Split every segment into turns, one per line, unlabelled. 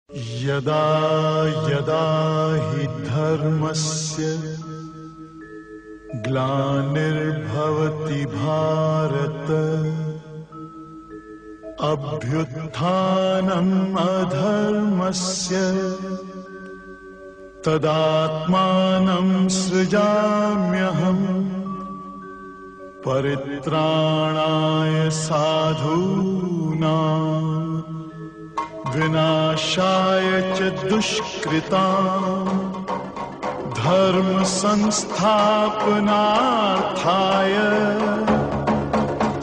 यदा यदा हि धर्मस्य ग्लानिर्भवति भारत अभ्युत्थानम् अधर्मस्य तदात्मानं सृजाम्यहम् परित्राणाय साधूनां विनाशाय च दुष्कृतां धर्म संस्थापनार्थाय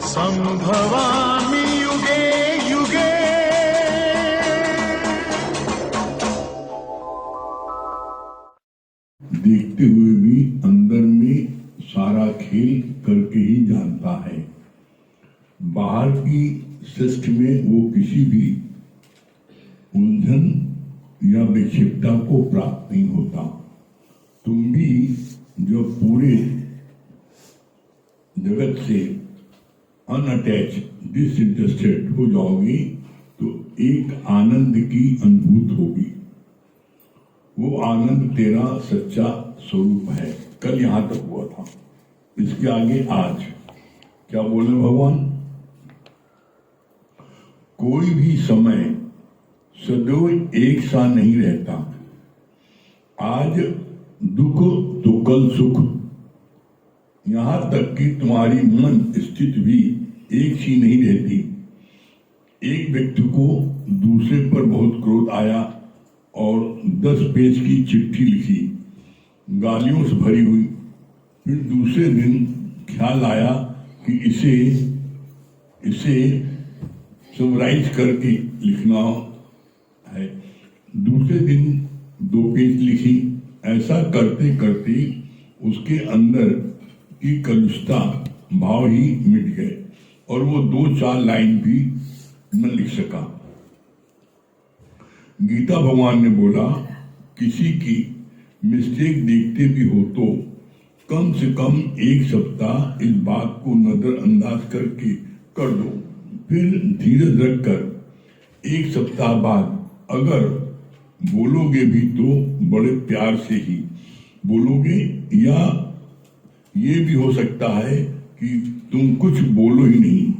संभवामि युगे युगे।
देखते हुए भी अंदर में सारा खेल करके ही जानता है। बाहर की सृष्टि में वो किसी भी उलझन या विक्षिप्तता को प्राप्त नहीं होता। तुम भी जब पूरे जगत से अनअटैच डिसइंटरेस्टेड हो जाओगे तो एक आनंद की अनुभूति होगी। वो आनंद तेरा सच्चा स्वरूप है। कल यहां तक हुआ था, इसके आगे आज क्या बोले भगवान? कोई भी समय सदैव एक सा नहीं रहता। आज दुख तो कल सुख। यहां तक कि तुम्हारी मन स्थिति भी एक सी नहीं रहती। एक व्यक्ति को दूसरे पर बहुत क्रोध आया और 10 पेज की चिट्ठी लिखी, गालियों से भरी हुई। फिर दूसरे दिन ख्याल आया कि इसे समराइज करके लिखना है। दूसरे दिन 2 पेज लिखी। ऐसा करते करते उसके अंदर की कलुषता भाव ही मिट गए और वो 2-4 लाइन भी न लिख सका। गीता भगवान ने बोला, किसी की मिस्टेक देखते भी हो तो कम से कम 1 सप्ताह इस बात को नजरअंदाज करके कर दो। फिर धीरज रखकर 1 सप्ताह बाद अगर बोलोगे भी तो बड़े प्यार से ही बोलोगे, या ये भी हो सकता है कि तुम कुछ बोलो ही नहीं।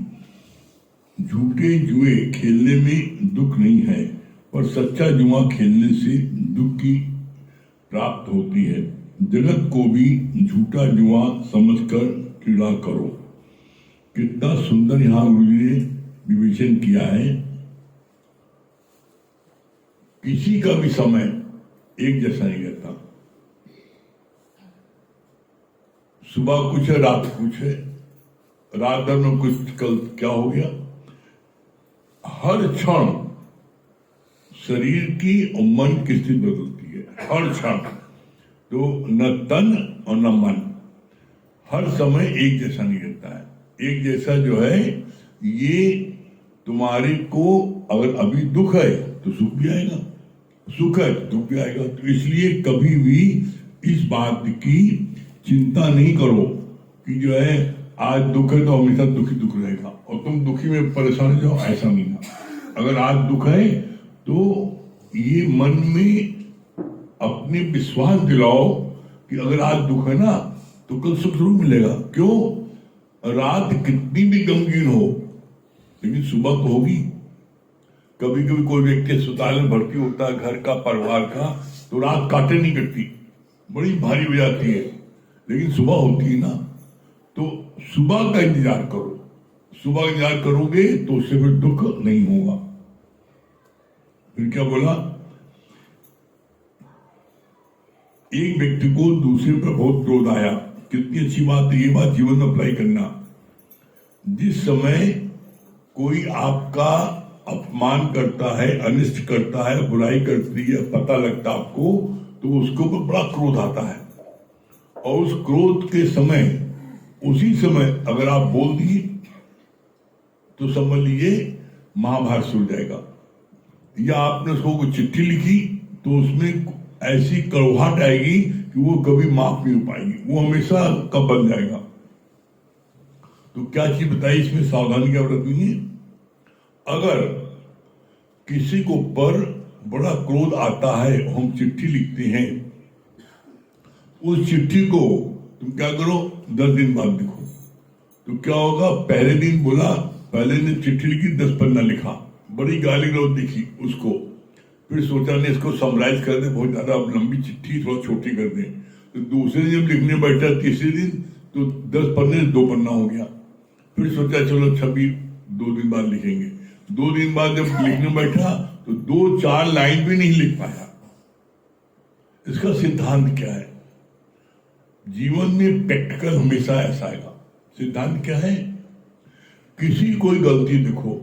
झूठे जुए खेलने में दुख नहीं है, पर सच्चा जुआ खेलने से दुख की प्राप्त होती है। जगत को भी झूठा जुआ समझकर क्रीड़ा करो। कितना सुंदर यहां गुरु जी ने विवेचन किया है। किसी का भी समय एक जैसा नहीं रहता। सुबह कुछ है, रात कुछ है, रात भर में कुछ, कल क्या हो गया। हर क्षण शरीर की और मन की स्थिति बदलती है। हर क्षण तो न तन और न मन हर समय एक जैसा नहीं रहता है। एक जैसा जो है, ये तुम्हारे को अगर अभी दुख है तो सुख भी आएगा, सुख है तो दुख भी आएगा। तो इसलिए कभी भी इस बात की चिंता नहीं करो कि जो है आज दुख है तो हमेशा दुखी दुख रहेगा और तुम दुखी में परेशान हो जाओ, ऐसा नहीं है। अगर आज दुख है तो ये मन में अपने विश्वास दिलाओ कि अगर आज दुख है ना तो कल सुख जरूर मिलेगा। क्यों? रात कितनी भी गमगीन हो लेकिन सुबह तो होगी। कभी कभी कोई व्यक्ति अस्पताल में भर्ती होता है, घर का, परिवार का, तो रात काटे नहीं कटती, बड़ी भारी हो जाती है, लेकिन सुबह होती है ना। तो सुबह का इंतजार करो। सुबह का इंतजार करोगे तो उससे फिर दुख नहीं होगा। फिर क्या बोला? एक व्यक्ति को दूसरे पर बहुत क्रोध आया। कितनी अच्छी बात है, ये बात जीवन में अप्लाई करना। जिस समय कोई आपका अपमान करता है, अनिष्ट करता है, बुराई करती है, पता लगता आपको, तो उसके ऊपर बड़ा क्रोध आता है। और उस क्रोध के समय, उसी समय अगर आप बोल दिए तो समझ लीजिए महाभारत सुल जाएगा। या आपने उसको कोई चिट्ठी लिखी तो उसमें ऐसी कड़वाहट आएगी कि वो कभी माफ नहीं हो पाएगी, वो हमेशा कब बन जाएगा। तो क्या चीज बताई इसमें? सावधानी क्या बरतनी है। अगर किसी को पर बड़ा क्रोध आता है, हम चिट्ठी लिखते हैं, उस चिट्ठी को तुम क्या करो 10 दिन बाद लिखो, तो क्या होगा, पहले दिन बोला, पहले ने चिट्ठी लिखी 10 पन्ना लिखा, बड़ी गाली गलौज लिखी उसको, फिर सोचा ने इसको समराइज कर दे, बहुत ज्यादा लंबी चिट्ठी थोड़ा छोटी कर दे, तो दूसरे दिन जब लिखने बैठा तीसरे दिन तो 10 पन्ने 2 पन्ना हो गया, फिर सोचा चलो 2 दिन बाद लिखेंगे, 2 दिन बाद जब लिखने बैठा तो 2-4 लाइन भी नहीं लिख पाया। इसका सिद्धांत क्या है? जीवन में प्रैक्टिकल हमेशा ऐसा आएगा। सिद्धांत क्या है? किसी कोई गलती देखो,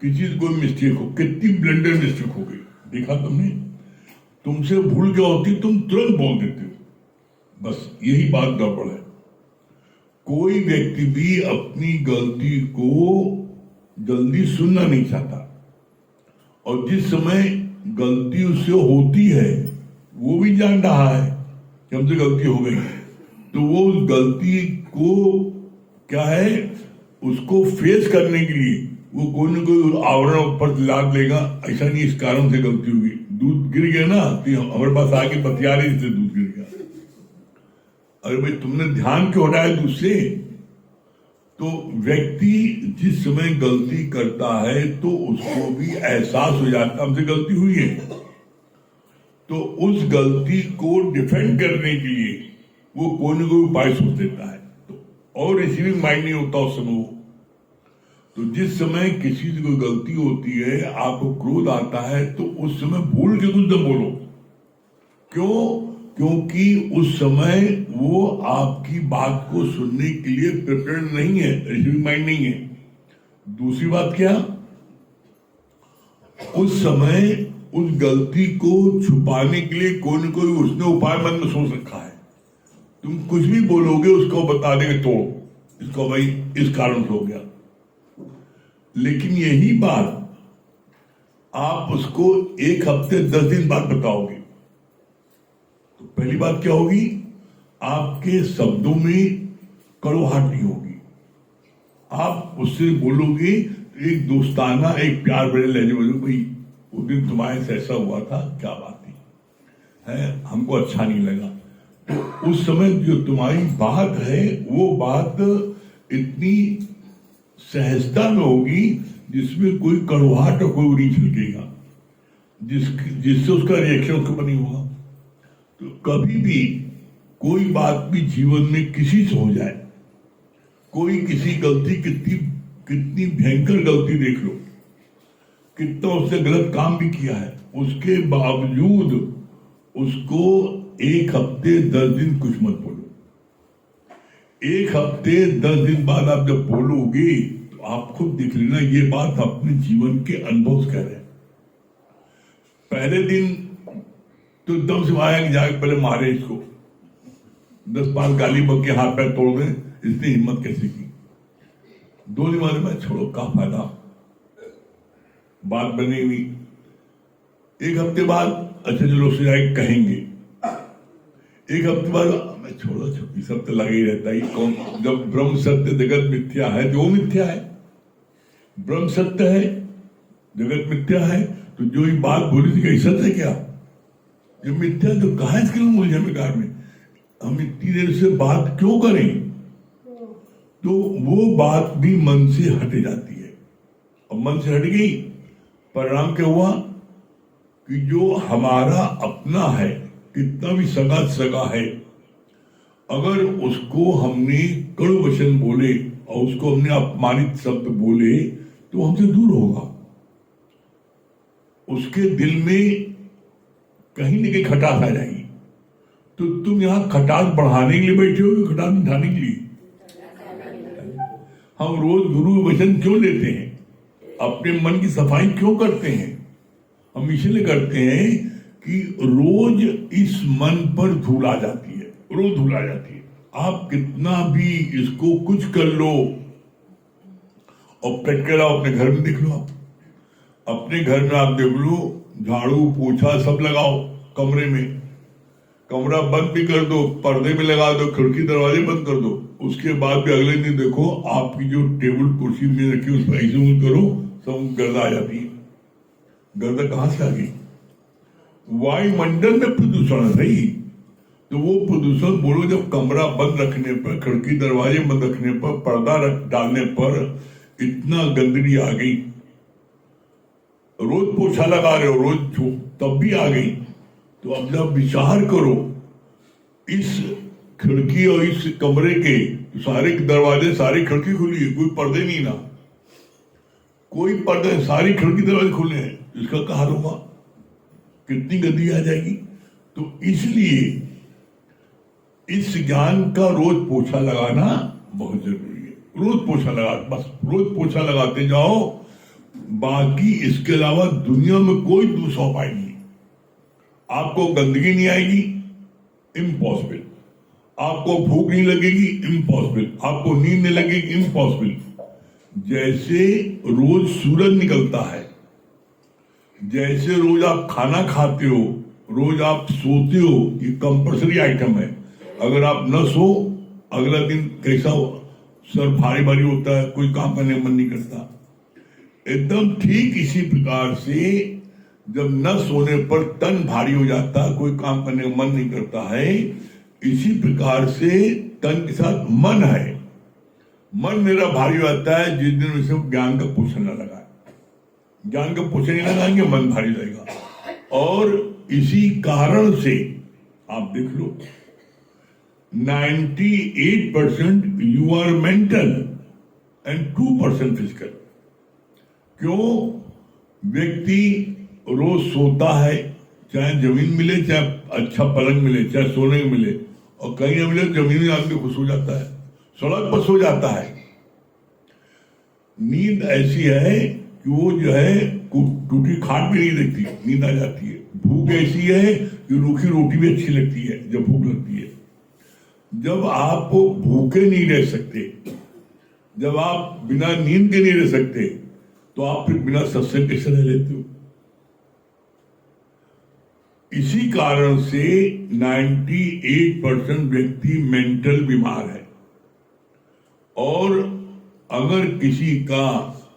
किसी कोई मिस्टेक हो, कितनी ब्लंडर मिस्टेक हो गई, देखा तुमने, तुमसे भूल क्या होती, तुम तुरंत बोल देते हो, बस यही बात गड़बड़ है। कोई व्यक्ति भी अपनी गलती को जल्दी सुनना नहीं चाहता, और जिस समय गलती उससे होती है वो भी जान रहा है कि हमसे गलती हो गई, तो वो उस गलती को क्या है, उसको फेस करने के लिए वो कोई ना कोई आवरण ऊपर लाद लेगा, ऐसा नहीं इस कारण से गलती होगी, दूध गिर गया ना तो हमारे पास आके बतिया रही इससे दूध गिर गया। अरे भाई तुमने ध्यान क्यों हटाया दूसरे? तो व्यक्ति जिस समय गलती करता है तो उसको भी एहसास हो जाता हमसे गलती हुई है, तो उस गलती को डिफेंड करने के लिए वो कोई ना कोई उपाय सोच देता है, तो और रिसीविंग माइंड नहीं होता उस समय वो। तो जिस समय किसी से कोई गलती होती है, आपको क्रोध आता है, तो उस समय भूल के कुछ न बोलो। क्यों? क्योंकि उस समय वो आपकी बात को सुनने के लिए प्रिपेयर नहीं है, रिसीविंग माइंड नहीं है। दूसरी बात क्या, उस समय उस गलती को छुपाने के लिए कोई न कोई उसने उपाय मन में सोच रखा है। तुम कुछ भी बोलोगे उसको बता देंगे, तो इसको भाई इस कारण से हो गया, लेकिन यही बात आप उसको 1 हफ्ते 10 दिन बाद बताओगे, तो पहली बात क्या होगी, आपके शब्दों में कड़वाहट नहीं होगी, आप उससे बोलोगे एक दोस्ताना, एक प्यार भरे लहजे में, भाई उस दिन तुम्हारे से ऐसा हुआ था, क्या बात थी, है हमको अच्छा नहीं लगा। तो उस समय जो तुम्हारी बात है वो बात इतनी सहजता में होगी जिसमें कोई कड़वाहट और कोई नहीं झलकेगा, जिससे उसका रिएक्शन उसके ऊपर नहीं होगा। तो कभी भी कोई बात भी जीवन में किसी से हो जाए, कोई किसी गलती, कितनी भयंकर गलती देख लो, कितना उसने गलत काम भी किया है, उसके बावजूद उसको 1 हफ्ते 10 दिन कुछ मत बोलो। 1 हफ्ते 10 दिन बाद आप जब बोलोगे तो आप खुद देख लेना, ये बात अपने जीवन के अनुभव से कह रहे हैं। पहले दिन तो एकदम से आया कि जाके पहले मारे इसको, 10-5 गाली बक के हाथ पैर तोड़ दें, इसने हिम्मत कैसे की। 2 दिन बाद में छोड़ो, क्या फायदा, बात बनी हुई। 1 हफ्ते बाद अच्छा चलो उससे जाके कहेंगे, 1 हफ्ते बाद मैं छोड़ो छुपी, सब तो लगा ही रहता है, कौन, जब ब्रह्म सत्य जगत मिथ्या है, जो मिथ्या है, ब्रह्म सत्य है, जगत मिथ्या है, तो जो ये बात बोली थी कहीं सत्य है क्या? ये मिथ्या तो कहा इसके लिए मुझे बेकार में, हम इतनी देर से बात क्यों करें? तो वो बात भी मन से हट जाती है, और मन से हट गई, परिणाम क्या हुआ कि जो हमारा अपना है, कितना भी सगा है, अगर उसको हमने कड़ू वचन बोले और उसको हमने अपमानित शब्द बोले तो हमसे दूर होगा, उसके दिल में कहीं न कहीं खटास आ जाएगी। तो तुम यहां खटास बढ़ाने के लिए बैठे हो, खटास मिटाने के लिए? हम रोज गुरु वचन क्यों लेते हैं, अपने मन की सफाई क्यों करते हैं? हम इसलिए करते हैं कि रोज इस मन पर धूल आ जाती है, रोज धूल आ जाती है। आप कितना भी इसको कुछ कर लो, और प्रैक्टिकल अपने घर में देख लो, आप अपने घर में आप देख लो, झाड़ू पोछा सब लगाओ, कमरे में, कमरा बंद भी कर दो, पर्दे भी लगा दो, खिड़की दरवाजे बंद कर दो, उसके बाद भी अगले दिन देखो आपकी जो टेबल कुर्सी में रखी उस पर ऐसे करो, सब गर्दा आ जाती है। गर्दा कहां से आ गई? वायुमंडल में प्रदूषण है भाई। तो वो प्रदूषण बोलो जब कमरा बंद रखने पर, खिड़की दरवाजे बंद रखने पर, पर्दा डालने पर इतना गंदगी आ गई, रोज पोछा लगा रहे हो रोज तब भी आ गई। तो अब जब विचार करो इस खिड़की और इस कमरे के सारे दरवाजे सारी खिड़की खुली है, कोई पर्दे नहीं ना, कोई पर्दे, सारी खिड़की दरवाजे खुले हैं, इसका क्या हाल होगा, कितनी गंदगी आ जाएगी। तो इसलिए इस ज्ञान का रोज पोछा लगाना बहुत जरूरी है। रोज पोछा लगा, बस रोज पोछा लगाते जाओ, बाकी इसके अलावा दुनिया में कोई दूसरा उपाय नहीं। आपको गंदगी नहीं आएगी, इम्पॉसिबल। आपको भूख नहीं लगेगी, इम्पॉसिबल। आपको नींद नहीं लगेगी, इम्पॉसिबल। जैसे रोज सूरज निकलता है, जैसे रोज आप खाना खाते हो, रोज आप सोते हो, ये कंपल्सरी आइटम है। अगर आप न सो, अगला दिन कैसा हो, सर भारी भारी होता है, कोई काम करने का मन नहीं करता। एकदम ठीक इसी प्रकार से जब न सोने पर तन भारी हो जाता है, कोई काम करने का मन नहीं करता है, इसी प्रकार से तन के साथ मन है। मन मेरा भारी हो जाता है जिस दिन उसे ज्ञान का पोषण न लगाए। ज्ञान का पोषण नहीं लगाएंगे, मन भारी रहेगा। और इसी कारण से आप देख लो 98% you are mental and 2% physical. क्यों? व्यक्ति रोज सोता है, चाहे जमीन मिले, चाहे अच्छा पलंग मिले, चाहे सोने को मिले, और कहीं न मिले जमीन में आदमी खुश हो जाता है, सड़क पर सो जाता है। नींद ऐसी है कि वो जो है टूटी खाट भी नहीं देखती, नींद आ जाती है। भूख ऐसी है कि रूखी रोटी भी अच्छी लगती है जब भूख लगती है। जब आप भूखे नहीं रह सकते, जब आप बिना नींद के नहीं रह सकते, तो आप फिर बिना सत्संग कैसे रह लेते हो? इसी कारण से 98% व्यक्ति मेंटल बीमार है। और अगर किसी का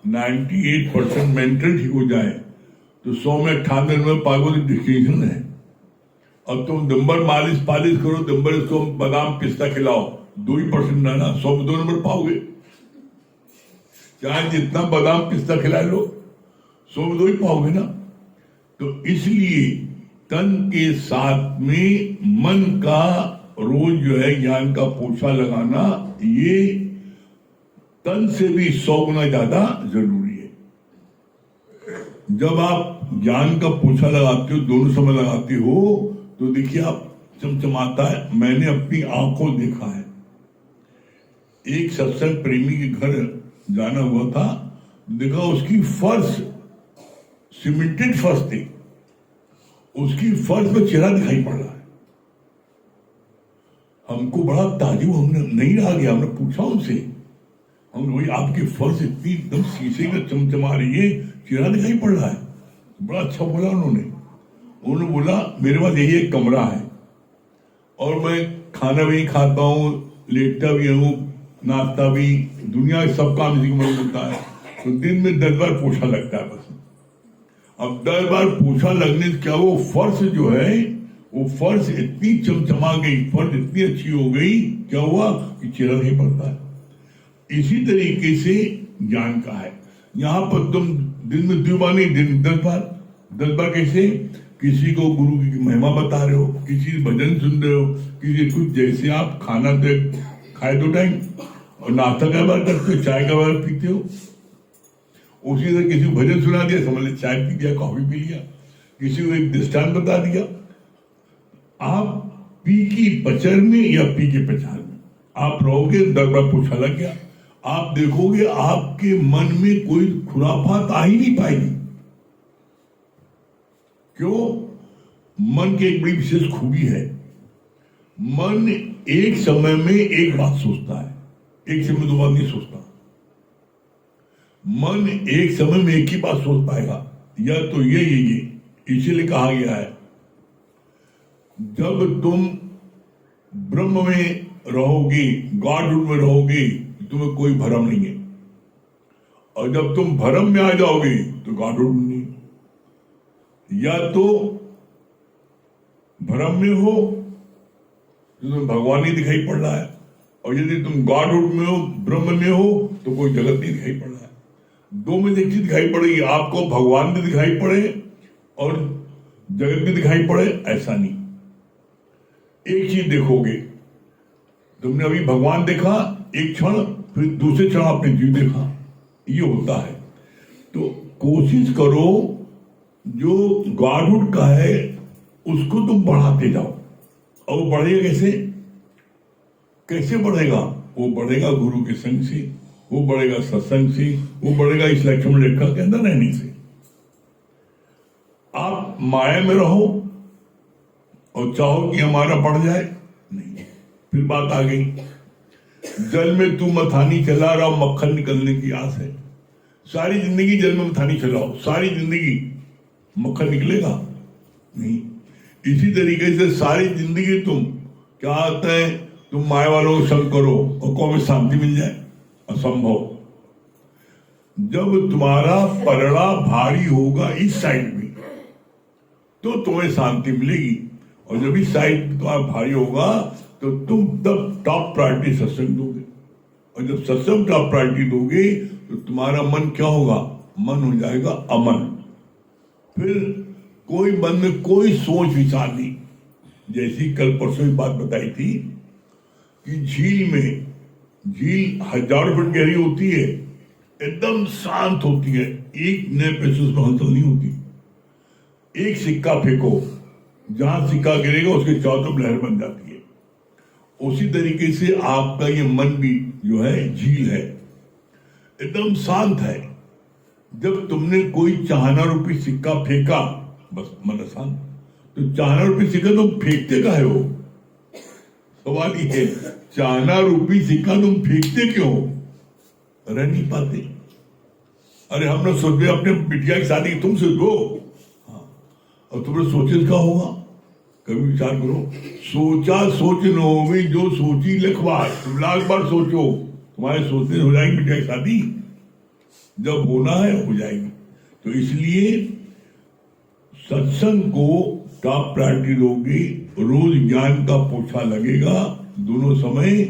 98% मेंटल ठीक हो जाए तो 100 में 98 में पागल डिस्टिंक्शन है। अब तुम दिनभर मालिश पालिश करो, दिनभर इसको बादाम पिस्ता खिलाओ, 2% रहना, 100 में 2 नंबर पाओगे। चाहे जितना बादाम पिस्ता खिला लो, 100 में 2 ही पाओगे ना। तो इसलिए तन के साथ में मन का रोज जो है ज्ञान का पोछा लगाना, ये तन से भी 100 गुना ज्यादा जरूरी है। जब आप ज्ञान का पोछा लगाते हो, दोनों समय लगाते हो, तो देखिए आप चमचमाता है। मैंने अपनी आंखों देखा है। एक सत्संग प्रेमी के घर जाना हुआ था, देखा उसकी फर्श सीमेंटेड फर्श थी, उसकी फर्श में चेहरा दिखाई पड़ रहा है। हमको बड़ा ताजुब, हमने नहीं रहा गया, हमने पूछा उनसे, हम वही आपकी फर्श इतनी एकदम शीशे में चमचमा रही है, चेहरा दिखाई पड़ रहा है। बड़ा अच्छा बोला उन्होंने बोला मेरे पास यही एक कमरा है और मैं खाना भी खाता हूँ, लेटता भी हूँ, नाश्ता भी, दुनिया के सब काम इसी कमरे में होता है। तो दिन में 10 बार पोछा लगता है बस। अब 10 बार पोछा लगने से क्या, वो फर्श जो है, वो फर्श इतनी चमचमा गई, फर्श इतनी अच्छी हो गई, क्या हुआ कि चेहरा नहीं पड़ता है। इसी तरीके से ज्ञान का है। यहाँ पर तुम दिन में 2 बार नहीं, दिन 10 बार कैसे? किसी को गुरु की महिमा बता रहे हो, किसी भजन सुन रहे हो, किसी कुछ, जैसे आप खाना खाए 2 टाइम और नाश्ता कई बार करते हो, चाय कई बार पीते हो, उसी तरह किसी को भजन सुना दिया, समझ ले चाय पी लिया, कॉफी पी लिया, किसी को एक दृष्टांत बता दिया। आप पी की पचर में या पी के पचार में आप रहोगे, 10 बार पूछा लग गया, आप देखोगे आपके मन में कोई खुराफात आ ही नहीं पाएगी। क्यों? मन की एक बड़ी विशेष खूबी है, मन एक समय में एक बात सोचता है, एक समय 2 बात नहीं सोचता। मन एक समय में एक ही बात सोच पाएगा, या तो ये इसीलिए कहा गया है जब तुम ब्रह्म में रहोगे, गॉडहुड में रहोगे, तुम्हें कोई भरम नहीं है, और जब तुम भरम में आ जाओगे तो गॉडहुड नहीं। या तो भ्रम में हो तो तुम्हें भगवान नहीं दिखाई पड़ रहा है, और यदि तुम गॉडहुड में हो, ब्रह्म में हो, तो कोई जगत नहीं दिखाई पड़ रहा है। दो में एक चीज दिखाई पड़ेगी, आपको भगवान भी दिखाई पड़े और जगत भी दिखाई पड़े, ऐसा नहीं। एक चीज देखोगे, तुमने अभी भगवान देखा एक क्षण, फिर दूसरे क्षण आपने जीव देखा, ये होता है। तो कोशिश करो जो गॉडहुड का है उसको तुम बढ़ाते जाओ। और वो बढ़ेगा कैसे? कैसे बढ़ेगा? वो बढ़ेगा गुरु के संग से, वो बढ़ेगा सत्संग से, वो बढ़ेगा इस लक्ष्मण रेखा के अंदर रहने से। आप माया में रहो और चाहो कि हमारा बढ़ जाए, नहीं। फिर बात आ गई, जल में तू मथानी चला रहा, मक्खन निकलने की आस है। सारी जिंदगी जल में मथानी चलाओ, सारी जिंदगी मक्खन निकलेगा? नहीं। इसी तरीके से सारी जिंदगी तुम क्या आता है, तुम माया वालों को संग करो और कौन में शांति मिल जाए? असंभव। जब तुम्हारा परड़ा भारी होगा इस साइड में तो तुम्हें शांति मिलेगी, और जब इस साइड तुम्हारा भारी होगा तो तुम तब टॉप प्रायोरिटी सत्संग दोगे, और जब सत्संग टॉप प्रायोरिटी दोगे तो तुम्हारा मन क्या होगा? मन हो जाएगा अमन। फिर कोई मन में कोई सोच विचार नहीं। जैसी कल परसों की बात बताई थी कि झील हजारों फुट गहरी होती है, एकदम शांत होती है, एक नए पैसे उसमें हलचल नहीं होती। एक सिक्का फेंको, जहां सिक्का गिरेगा उसके चारों तरफ लहर बन जाती है। उसी तरीके से आपका ये मन भी जो है झील है, एकदम शांत है। जब तुमने कोई चाहना रूपी सिक्का फेंका, बस मन शांत। तो चाहना रूपी सिक्का तुम फेंकते काहे हो? सवाल ये है, चाहना रूपी सिक्का तुम फेंकते क्यों? रह नहीं पाते। अरे हमने सोचे अपने बिटिया की शादी तुम सोचो, हाँ, और तुमने सोचे क्या होगा? कभी विचार करो। सोचा सोच नो में जो सोची लखबार, तुम लाख बार सोचो, तुम्हारे सोचने हो जाएगी बिटिया की शादी। जब होना है हो जाएगी। तो इसलिए सत्संग को टॉप प्रायोरिटी दोगे, रोज ज्ञान का पोछा लगेगा दोनों समय,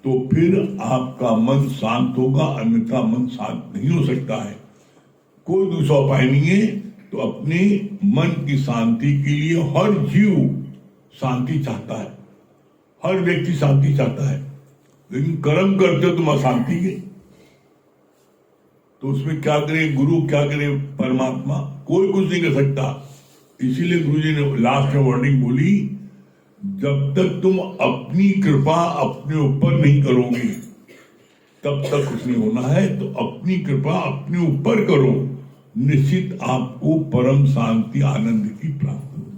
तो फिर आपका मन शांत होगा, अन्यथा मन शांत नहीं हो सकता है। कोई दूसरा उपाय नहीं है। तो अपने मन की शांति के लिए हर जीव शांति चाहता है, हर व्यक्ति शांति चाहता है, लेकिन कर्म करते हो तुम अशांति के, तो उसमें क्या करे गुरु, क्या करे परमात्मा? कोई कुछ नहीं कर सकता। इसीलिए गुरुजी ने लास्ट में वर्डिंग बोली, जब तक तुम अपनी कृपा अपने ऊपर नहीं करोगे तब तक कुछ नहीं होना है। तो अपनी कृपा अपने ऊपर करो, निश्चित आपको परम शांति आनंद की प्राप्ति होगी।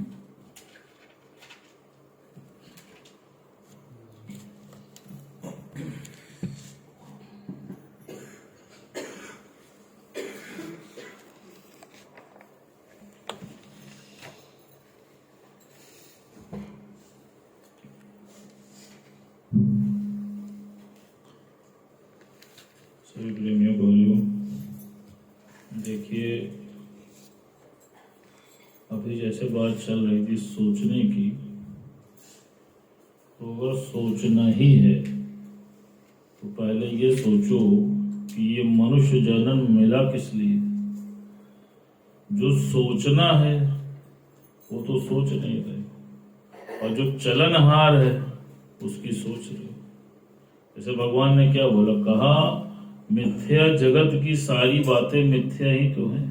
सभी प्रेमियों भाइयों, देखिए अभी जैसे बात चल रही थी सोचने की, तो अगर सोचना ही है तो पहले ये सोचो कि ये मनुष्य जन्म मिला किस लिए। जो सोचना है वो तो सोच नहीं रहे, और जो चलनहार है उसकी सोच रहे। जैसे भगवान ने क्या बोला, कहा मिथ्या जगत की सारी बातें मिथ्या ही तो हैं,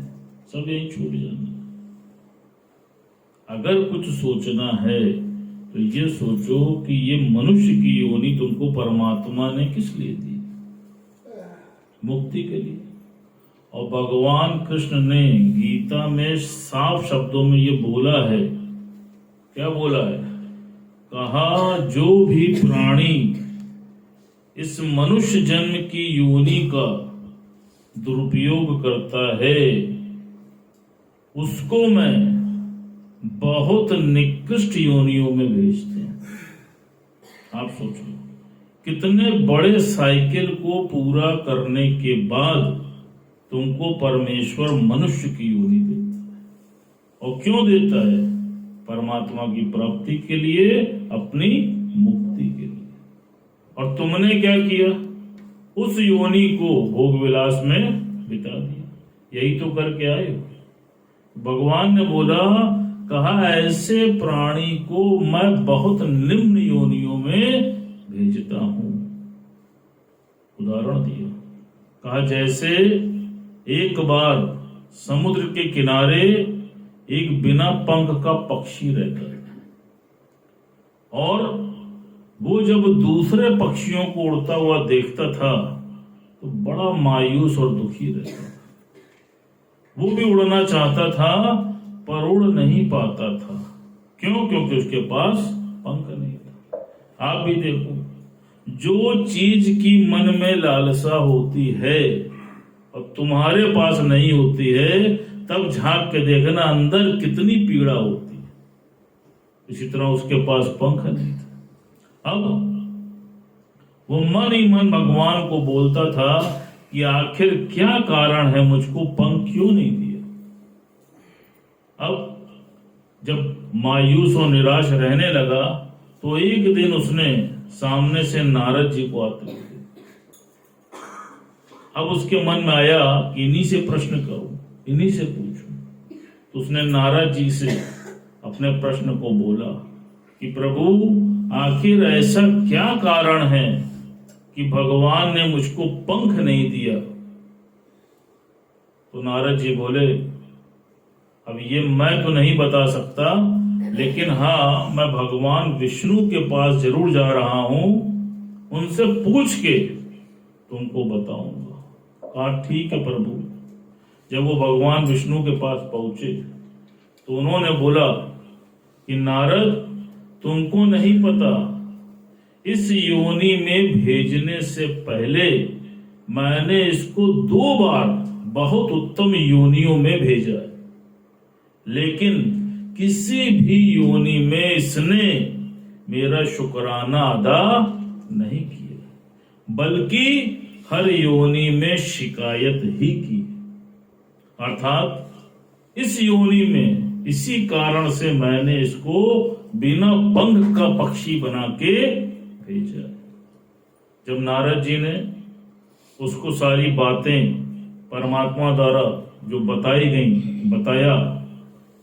सब यही छूट जाना। अगर कुछ सोचना है तो ये सोचो कि ये मनुष्य की योनि तुमको परमात्मा ने किस लिए दी? मुक्ति के लिए। और भगवान कृष्ण ने गीता में साफ शब्दों में ये बोला है, क्या बोला है? कहा जो भी प्राणी इस मनुष्य जन्म की योनि का दुरुपयोग करता है उसको मैं बहुत निकृष्ट योनियों में भेजते हैं। आप सोचो कितने बड़े साइकिल को पूरा करने के बाद तुमको परमेश्वर मनुष्य की योनि देता है। और क्यों देता है? परमात्मा की प्राप्ति के लिए, अपनी मुक्ति के लिए। और तुमने क्या किया? उस योनि को भोग विलास में बिता दिया। यही तो करके आए हो। भगवान ने बोला, कहा ऐसे प्राणी को मैं बहुत निम्न योनियों में भेजता हूं। उदाहरण दिया, कहा जैसे एक बार समुद्र के किनारे एक बिना पंख का पक्षी रहता है, और वो जब दूसरे पक्षियों को उड़ता हुआ देखता था तो बड़ा मायूस और दुखी रहता था। वो भी उड़ना चाहता था पर उड़ नहीं पाता था। क्यों? क्योंकि उसके पास पंख नहीं था। आप भी देखो, जो चीज की मन में लालसा होती है और तुम्हारे पास नहीं होती है, तब झांक के देखना अंदर कितनी पीड़ा होती है। इसी तरह उसके पास पंख नहीं था। अब वो मन ही मन भगवान को बोलता था कि आखिर क्या कारण है, मुझको पंख क्यों नहीं दिया। अब जब मायूस और निराश रहने लगा तो एक दिन उसने सामने से नारद जी को आते हुए, अब उसके मन में आया कि इन्हीं से प्रश्न करूं, इन्हीं से पूछूं। तो उसने नारद जी से अपने प्रश्न को बोला कि प्रभु आखिर ऐसा क्या कारण है कि भगवान ने मुझको पंख नहीं दिया। तो नारद जी बोले, अब ये मैं तो नहीं बता सकता, लेकिन हाँ मैं भगवान विष्णु के पास जरूर जा रहा हूं, उनसे पूछ के तुमको बताऊंगा। कहा ठीक है प्रभु। जब वो भगवान विष्णु के पास पहुंचे तो उन्होंने बोला कि नारद, तुमको नहीं पता, इस योनि में भेजने से पहले मैंने इसको 2 बार बहुत उत्तम योनियों में भेजा है, लेकिन किसी भी योनि में इसने मेरा शुक्राना अदा नहीं किया, बल्कि हर योनि में शिकायत ही की। अर्थात इस योनि में इसी कारण से मैंने इसको बिना पंख का पक्षी बना के भेजा। जब नारद जी ने उसको सारी बातें परमात्मा द्वारा जो बताई गई बताया,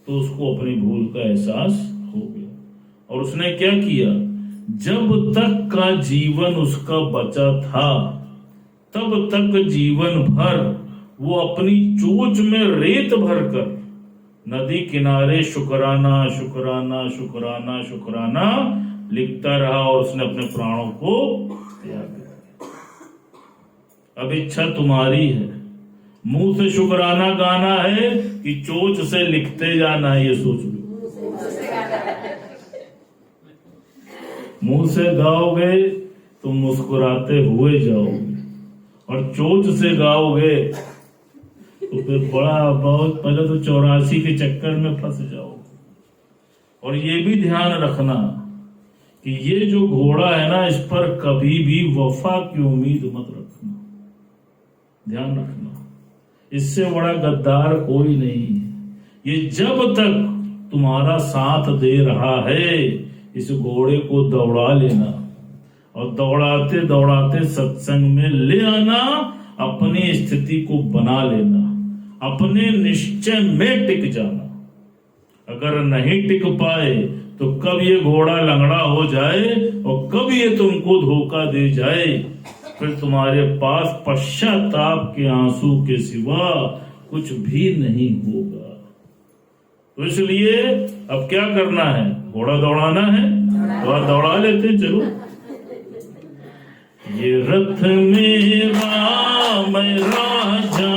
तो उसको अपनी भूल का एहसास हो गया। और उसने क्या किया, जब तक का जीवन उसका बचा था तब तक जीवन भर वो अपनी चोंच में रेत भरकर नदी किनारे शुक्राना शुक्राना शुक्राना शुक्राना लिखता रहा, और उसने अपने प्राणों को त्याग दिया। अब इच्छा तुम्हारी है, मुंह से शुक्राना गाना है कि चोंच से लिखते जाना है, ये सोच लो। मुंह से गाओगे तो मुस्कुराते हुए जाओगे, और चोंच से गाओगे तो फिर बहुत पहले तो 84 के चक्कर में फंस जाओगे। और ये भी ध्यान रखना कि ये जो घोड़ा है ना, इस पर कभी भी वफा की उम्मीद मत रखना। ध्यान रखना, इससे बड़ा गद्दार कोई नहीं है। ये जब तक तुम्हारा साथ दे रहा है, इस घोड़े को दौड़ा लेना, और दौड़ाते दौड़ाते सत्संग में ले आना, अपनी स्थिति को बना लेना, अपने निश्चय में टिक जाना। अगर नहीं टिक पाए तो कब ये घोड़ा लंगड़ा हो जाए और कब ये तुमको धोखा दे जाए, फिर तुम्हारे पास पश्चाताप के आंसू के सिवा कुछ भी नहीं होगा। तो इसलिए अब क्या करना है, घोड़ा दौड़ाना है तो दौड़ा लेते चलो। ये रथ मेरा मैं राजा,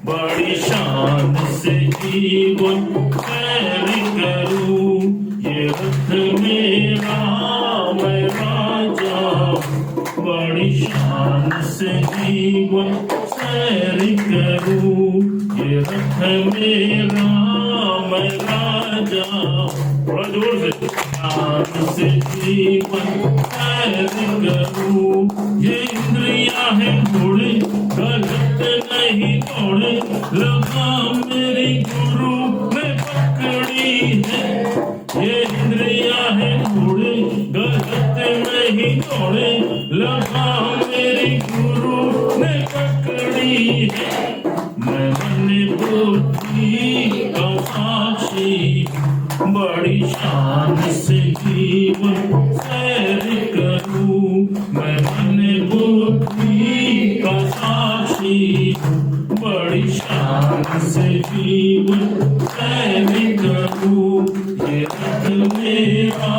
बड़ी शान से जीवन सैर करूं। ये रथ मेरा मैं राजा, बड़ी शान से जीवन सैर करूं। ये रथ मेरा मैं राजा, थोड़ा जोर से, शान से जीवन सैर करूं। ये इंद्रियां हैं थोड़े, गलत नहीं थोड़े, लगा मेरी गुरु में पकड़ी है। बड़ी शान से जीवन सैर करूं, मैं मन बुद्धि का साक्षी हूँ। बड़ी शान से जीवन सैर करूं, ये रथ मेरा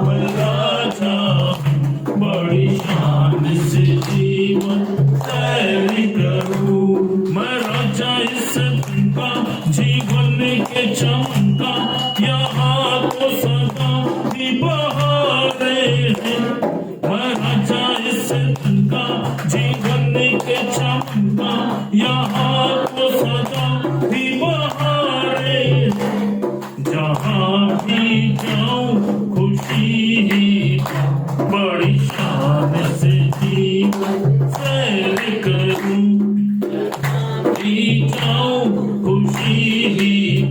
मैं राजा हूँ। बड़ी शान से जीवन सैर करूं, मैं राजा इस का जीवन के चमका, यहाँ तो सदा ही बहारे हैं। मैं राजा इस का जीवन के चमका, यहाँ तो सदा ही बहारे हैं। जहाँ भी जाऊं खुशी ही, बड़ी शान से जीवन सैर करूं। जाऊं खुशी ही,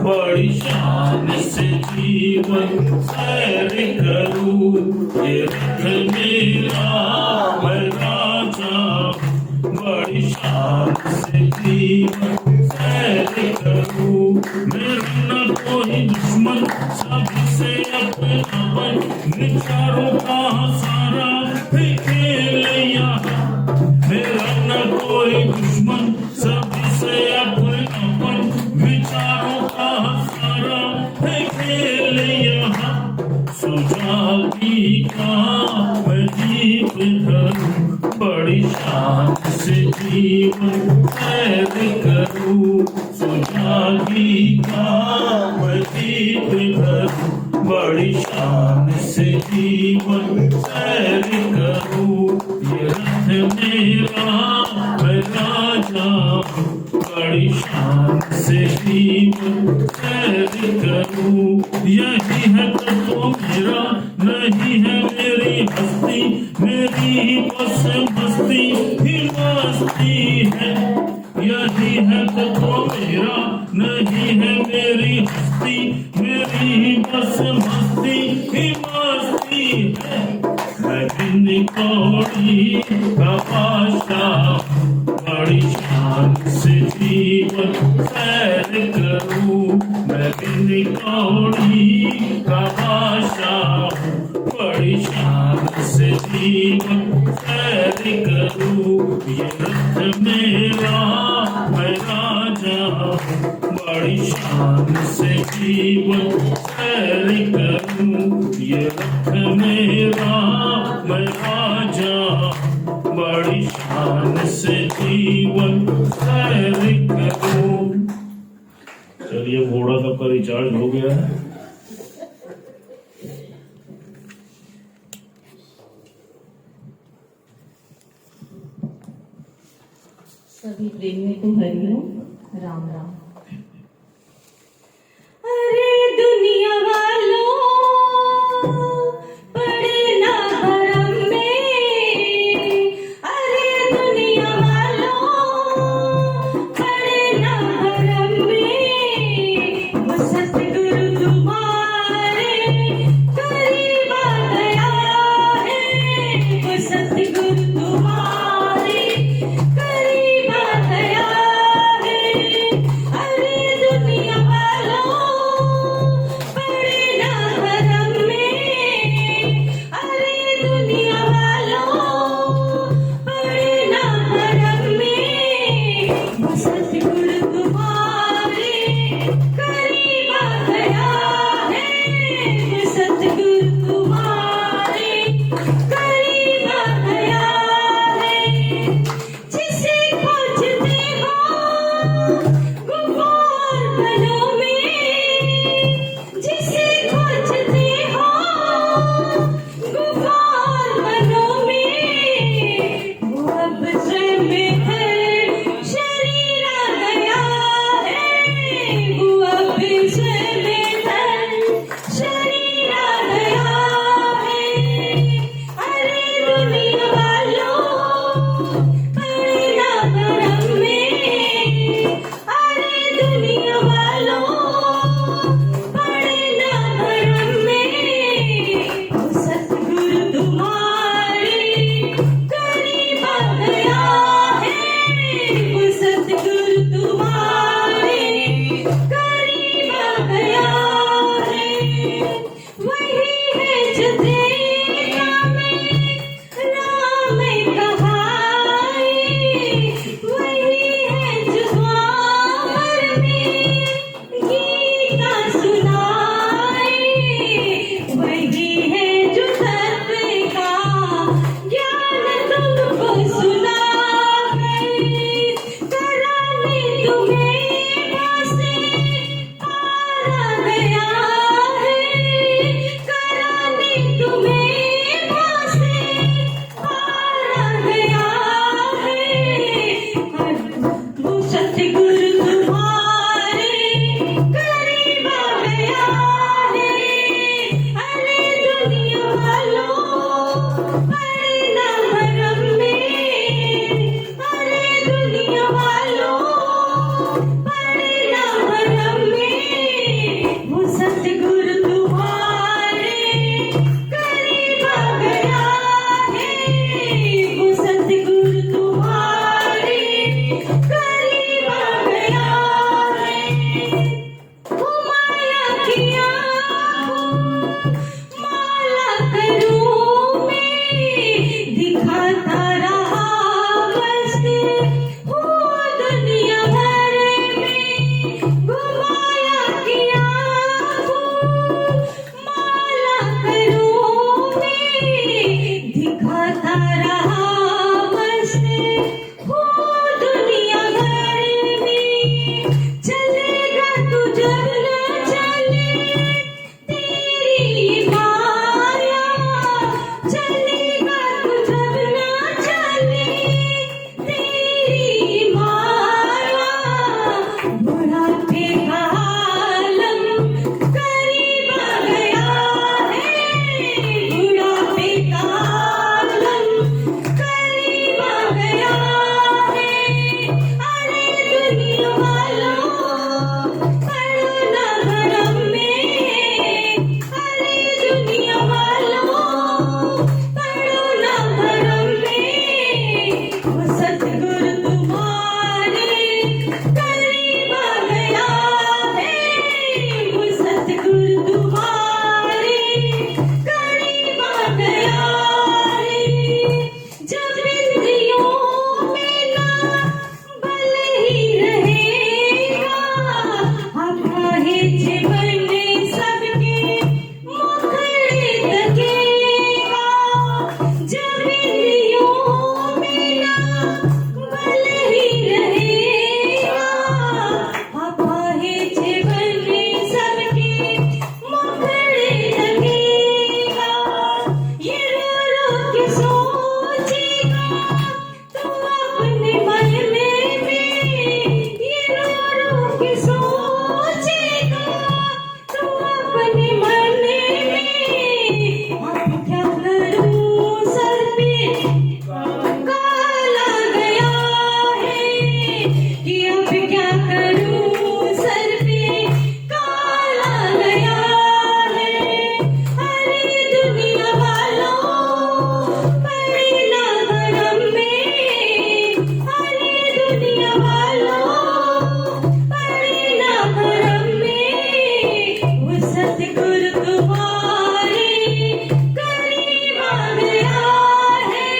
बड़ी शान से जीवन सैर करूं। ये रथ मेरा मैं राजा, बड़ी शान से जीवन सैर करूं। मेरा न कोई दुश्मन, सभी से अपनापन, विचारों का सारा है खेल यहाँ। मेरा न कोई दुश्मन, सभी से अपनापन, विचारों का सारा है खेल यहाँ। सुजागी का मैं दीप धरूं, बड़ी शान से जीवन सैर करूं। सुजागी का मैं दीप धरूं, बड़ी शान से जीवन सैर करूं। ये रथ मेरा मैं राजा हूँ, बड़ी शान से जीवन सैर करूं। यही है तो मेरा, नहीं है मेरी हस्ती, मेरी बस मस्ती ही मस्ती है। यही है तो मेरा, नहीं है मेरी हस्ती, मेरी बस मस्ती ही मस्ती है। मैं बिन कौड़ी का बादशाह, बड़ी शान से जीवन सैर करूं। मैं बिन कौड़ी का बादशाह, बड़ी शान से जीवन सैर करूं। ये रथ मेरा मैं राजा हूँ, बड़ी शान से जीवन सैर करूं। ये रथ मेरा मैं राजा हूँ, बड़ी शान से जीवन सैर करूं। चलिए, घोड़ा सबका रिचार्ज हो गया है।
सभी प्रेमियों को हरिओम, राम राम। अरे दुनिया वालों, पड़ना भरम में। अरे दुनिया वालों, पड़ना भरम में। वो सतगुरु तुम्हारे करीब आ गया है। वो सतगुरु तुम्हारे करीब आ गया है।
माला करूं मैं दिखाता रहा बस हो दुनिया भर में घुमाया किया माला करूं मैं दिखाता रहा बस हो दुनिया भर में चलेगा तू जब न चले तेरी माया चलेगा तू जब न चले तेरी माया बुढ़ापे का आलम करीब आ गया है बुढ़ापे का आलम करीब आ गया है अरे दुनिया वालों पड़ो ना भरम में अरे दुनिया वालों पड़ो ना भरम में वो सतगुरु तुम्हारे करीब आ गया है वो सतगुरु तुम्हारे करीब आ गया है जब इंद्रियों में ना बल ही रहेगा हमारे जीवन में सबके मुखड़े तकेगा जब इंद्रियों में ना बल ही रहेगा हमारे जीवन में सबके मुखड़े तकेगा ये रो के सोचेगा तू अपने मन में ये रो के सोचेगा तू अपने मन में अब क्या करूं सर पे काला गया है कि अब क्या करूं सर पे काला गया है अरे दुनिया वालों पड़े ना भरम में अरे दुनिया वालों पड़े ना भरम में वो सतगुरु तुम्हारे करीब आ गया है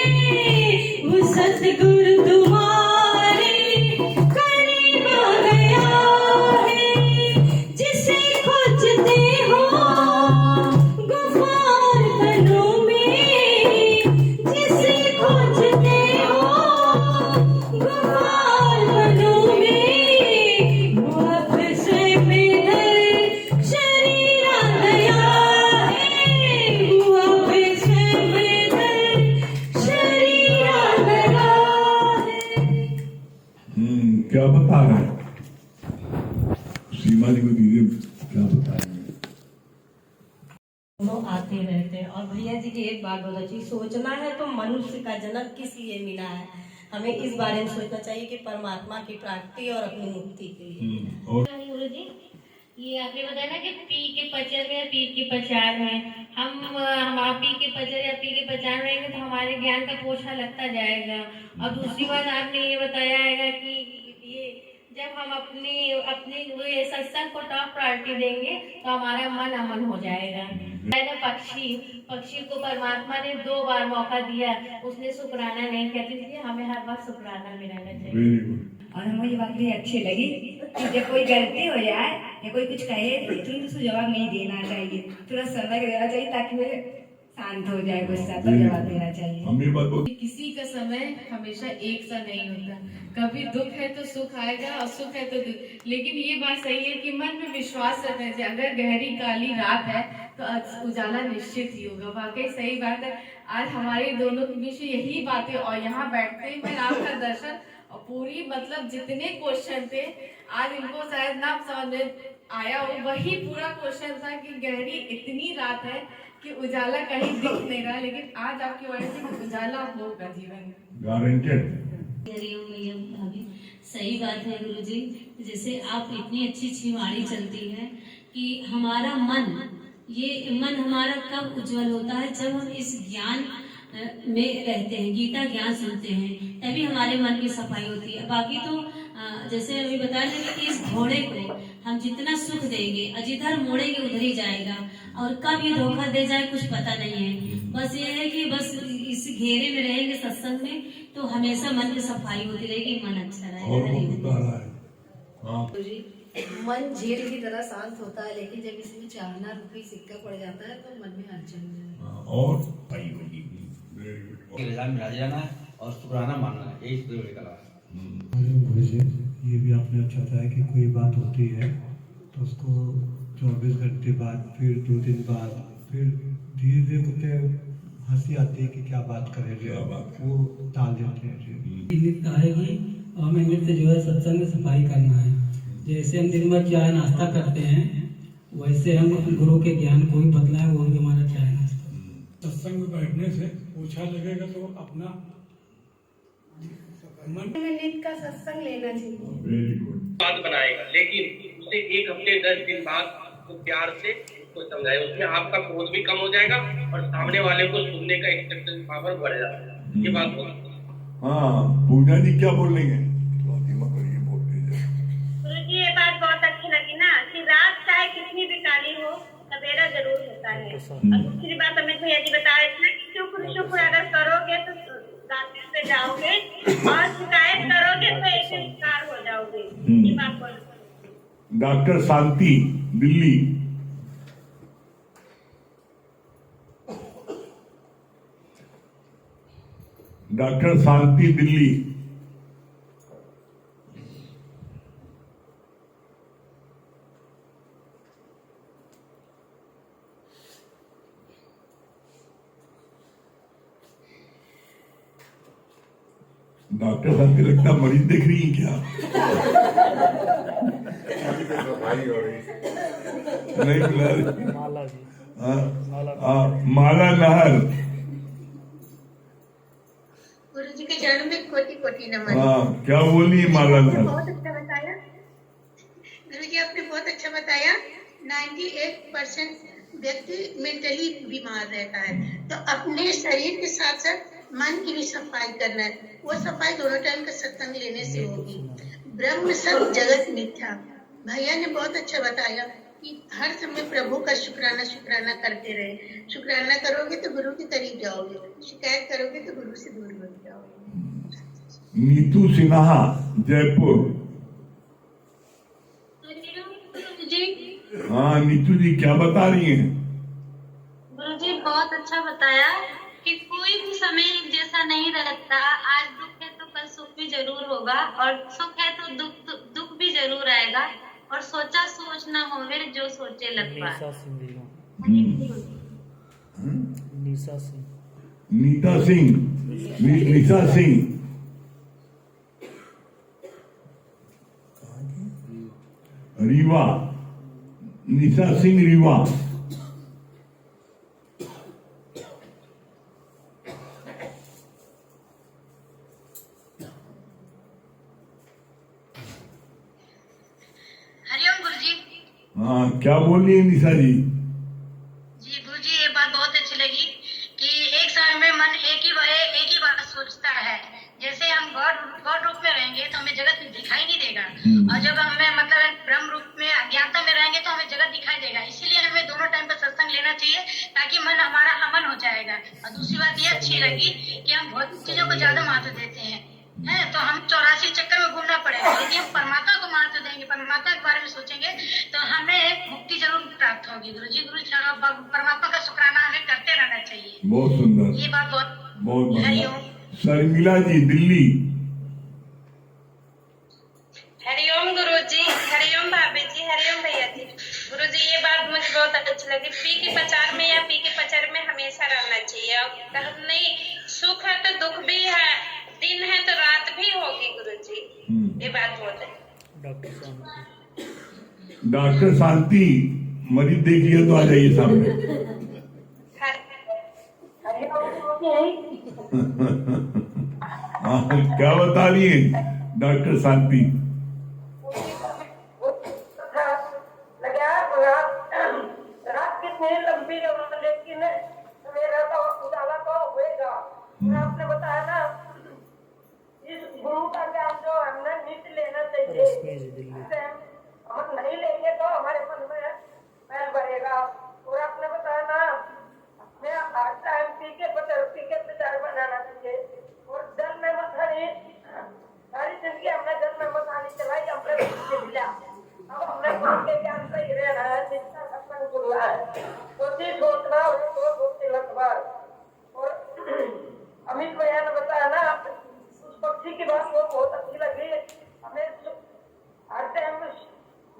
वो सतगुरु तुम्हारे करीब आ गया है जिसे खोजते हो गुफार बनों में जिसे खोजते हो गुफार बनों में वो अब से बेदर शरीर आ गया है वो अब से बेदर शरीर आ गया है
क्या बता रहे हैं सीमा जी को दीजिए क्या बता रहे हैं
दोनों आते रहते हैं और भैया जी की एक बात बहुत अच्छी सोचना है तो मनुष्य का जन्म किस लिए मिला है हमें इस बारे में सोचना चाहिए कि परमात्मा की प्राप्ति और अपनी मुक्ति के लिए
और
गुरु जी ये आपने बताया ना कि पी के पचर में पी के पचार में हम पी के पचर या पी के पचार रहेंगे तो हमारे ज्ञान का पोछा लगता जाएगा और दूसरी बात आपने ये बताया है कि ये जब हम अपनी वो ये सत्संग को टॉप प्रायोरिटी देंगे तो हमारा मन अमन हो जाएगा। मैंने पक्षी को परमात्मा ने 2 बार मौका दिया, उसने शुक्राना नहीं किया, इसलिए हमें हर वक्त शुक्राना में रहना चाहिए।
Very good.
और हमें ये बात भी अच्छी लगी कि जब कोई गलती हो जाए या कोई कुछ कहे तो तुरंत उसको जवाब नहीं देना चाहिए, तुरंत समय देना चाहिए ताकि वो शांत हो जाए, गुस्सा पर जवाब देना चाहिए।
हम ये बात
किसी का समय हमेशा एक सा नहीं होता, कभी दुख है तो सुख आएगा और सुख है तो दुख। लेकिन ये बात सही है कि मन में विश्वास रखना चाहिए, अगर गहरी काली रात है तो उजाला निश्चित ही होगा। वाकई सही बात है। आज हमारे दोनों के बीच यही बातें और यहाँ बैठते ही मैं आपका दर्शन और पूरी मतलब जितने क्वेश्चन थे आज इनको शायद ना समझ में आया हो, वही पूरा क्वेश्चन था कि गहरी इतनी रात है कि उजाला कहीं दिख नहीं रहा, लेकिन आज आपकी वाणी से उजाला होगा जीवन में,
गारंटेड।
भाभी सही बात है गुरुजी, जैसे आप इतनी अच्छी अच्छी वाणी चलती है कि हमारा मन हमारा कब उज्जवल होता है, जब हम इस ज्ञान में रहते हैं, गीता ज्ञान सुनते हैं, तभी हमारे मन की सफाई होती है। बाकी तो जैसे अभी बताया कि इस घोड़े को हम जितना सुख देंगे और जिधर मोड़ेंगे उधर ही जाएगा, और कब ये धोखा दे जाए कुछ पता नहीं है। बस ये है कि बस इस घेरे में रहेंगे सत्संग में तो हमेशा मन की सफाई होती रहेगी, मन अच्छा
और
रहेगा।
वो बता रहा है हाँ
जी, मन झील की तरह शांत होता है, लेकिन जब इसमें चाहना रुपये सिक्का पड़ जाता है तो मन में अड़चन हो जाती है।
और भाई होगी
रजा में राजी रहना है और शुक्राना मानना है, यही शुक्र कला है।
गुरु जी, ये भी आपने अच्छा बताया कि कोई बात होती है तो उसको 24 घंटे बाद, फिर 2 दिन बाद, फिर धीरे धीरे कुछ हंसी आती है कि क्या बात करें, वो टाल देते हैं जी।
नित्य आएगी और हमें नित्य जो है सत्संग में सफाई करना है। जैसे हम दिन भर चाय नाश्ता करते हैं वैसे हम गुरु के ज्ञान को भी बदलाएं, वो भी हमारा चाय नाश्ता।
सत्संग में बैठने से ओछा लगेगा तो अपना मन
में नित्य का सत्संग लेना चाहिए।
Very good.
बात बनाएगा, लेकिन उसे 1 हफ्ते 10 दिन बाद तो प्यार से उसको समझाए, उसमें आपका क्रोध भी कम हो जाएगा और सामने वाले को सुनने का एक्सेप्टेंस पावर बढ़ जाएगा। ये बात होती है।
हाँ, पूजा जी क्या बोल रही है?
गुरुजी ये बात बहुत अच्छी लगी ना कि रात चाहे कितनी भी काली हो सवेरा जरूर होता है। और दूसरी बात अमित भैया जी बता रहे थे कि शुक्र अगर करोगे तो गांधी पे जाओगे और शिकायत करोगे तो एक शिकार हो जाओगे। ये बात बोल।
डॉक्टर शांति दिल्ली। डॉक्टर शांति दिल्ली। डॉक्टर शांति लगता मरीज देख रही है क्या? नहीं बुला रही।
माला जी,
माला नहर।
गुरु जी के चरण में कोटि कोटि नमन।
हाँ, क्या बोली माला नहर?
बहुत अच्छा बताया गुरु जी, आपने बहुत अच्छा बताया। 98% व्यक्ति मेंटली बीमार रहता है, तो अपने शरीर के साथ साथ मन की भी सफाई करना है। वो सफाई दोनों टाइम का सत्संग लेने से होगी। ब्रह्म सब जगत मिथ्या। भैया ने बहुत अच्छा बताया कि हर समय प्रभु का शुक्राना करते रहे। शुक्राना करोगे तो गुरु के करीब जाओगे, शिकायत करोगे तो गुरु से दूर हो जाओगे।
नीतू सिन्हा जयपुर।
जी
हाँ नीतू जी क्या बता रही हैं?
गुरु जी बहुत अच्छा बताया कि कोई भी समय एक जैसा नहीं रहता। आज दुख है तो कल सुख भी जरूर होगा, और सुख है तो दुख भी जरूर आएगा, और सोचा सोच ना होवे जो सोचे लग पाए।
निशा सिंह,
नीता सिंह, निशा सिंह, रीवा, निशा सिंह रीवा।
हरिओम गुरु जी।
हाँ क्या बोल रही है निशा जी?
जी गुरु जी ये बात बहुत अच्छी लगी कि एक समय में मन एक ही बात सोचता है। जैसे हम गॉड रूप में रहेंगे तो हमें जगत दिखाई नहीं देगा, और जब हमें मतलब ब्रह्म रूप में अज्ञानता में रहेंगे तो हमें जगत दिखाई देगा। इसीलिए हमें दोनों टाइम पर सत्संग लेना चाहिए ताकि मन हमारा अमन हो जाएगा। और दूसरी बात ये अच्छी लगी कि हम भौतिक चीजों को ज्यादा महत्व देते हैं तो हम 84 चक्कर में घूमना पड़ेगा। यदि हम परमात्मा को महत्व देंगे, परमात्मा के बारे में सोचेंगे तो हमें मुक्ति जरूर प्राप्त होगी। गुरु जी परमात्मा का शुक्राना हमें करते रहना चाहिए।
बहुत सुंदर,
ये बात
बहुत
हरिओम।
शर्मिला जी दिल्ली।
हरिओम गुरु जी, हरिओम भाभी जी, हरिओम भैया जी। गुरु जी ये बात मुझे बहुत अच्छी लगी। पी के प्रचार में या पी के प्रचार में हमेशा रहना चाहिए। और नहीं सुख है तो दुख भी है, दिन है तो रात भी होगी। गुरु जी ये बात बहुत है।
डॉक्टर शांति मरीज देखिए तो आ जाइए सामने। क्या बता रही है डॉक्टर शांति?
रात कितनी लंबी लेकिन मेरा तो उजाला तो होएगा। आपने बताया ना इस गुरु का ज्ञान जो हमने नित्य लेना चाहिए, हम नहीं लेंगे
अच्छी सोचना उसको सोच लखबार। और अमित भैया ने बताया ना उस पक्षी की बात वो बहुत अच्छी लगी हमें। हर टाइम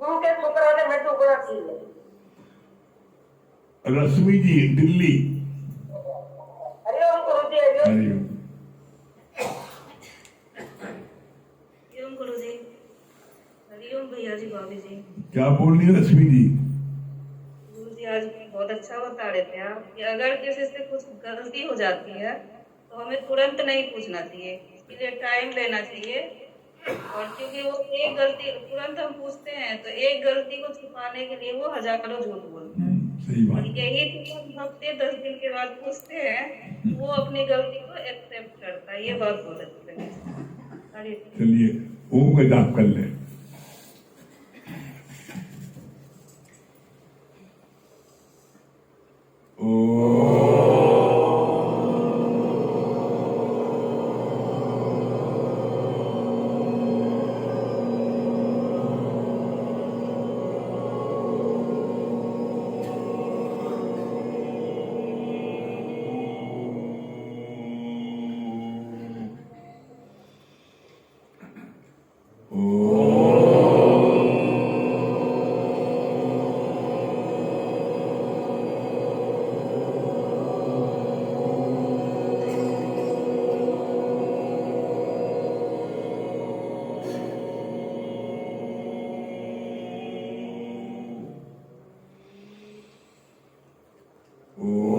गुरु के शुक्राने में डूबना चाहिए।
रश्मि जी दिल्ली।
हरिओम गुरु जी।
हरिओम।
हरिओम गुरु जी। हरिओम भैया जी, भाभी जी।
क्या बोल रही है रश्मि जी?
गुरु जी आज बहुत अच्छा बता रहे थे आप कि अगर किसी से कुछ गलती हो जाती है तो हमें तुरंत नहीं पूछना चाहिए, इसके लिए टाइम लेना चाहिए। और क्योंकि वो एक गलती तुरंत हम पूछते हैं तो एक गलती को छुपाने के लिए वो हजारों झूठ बोलते हैं।
सही बात।
और यही तो हम हफ्ते 10 दिन के बाद पूछते हैं वो अपनी गलती को एक्सेप्ट करता है। ये बात बहुत अच्छी लगी।
चलिए ओम का जाप कर ले। ओ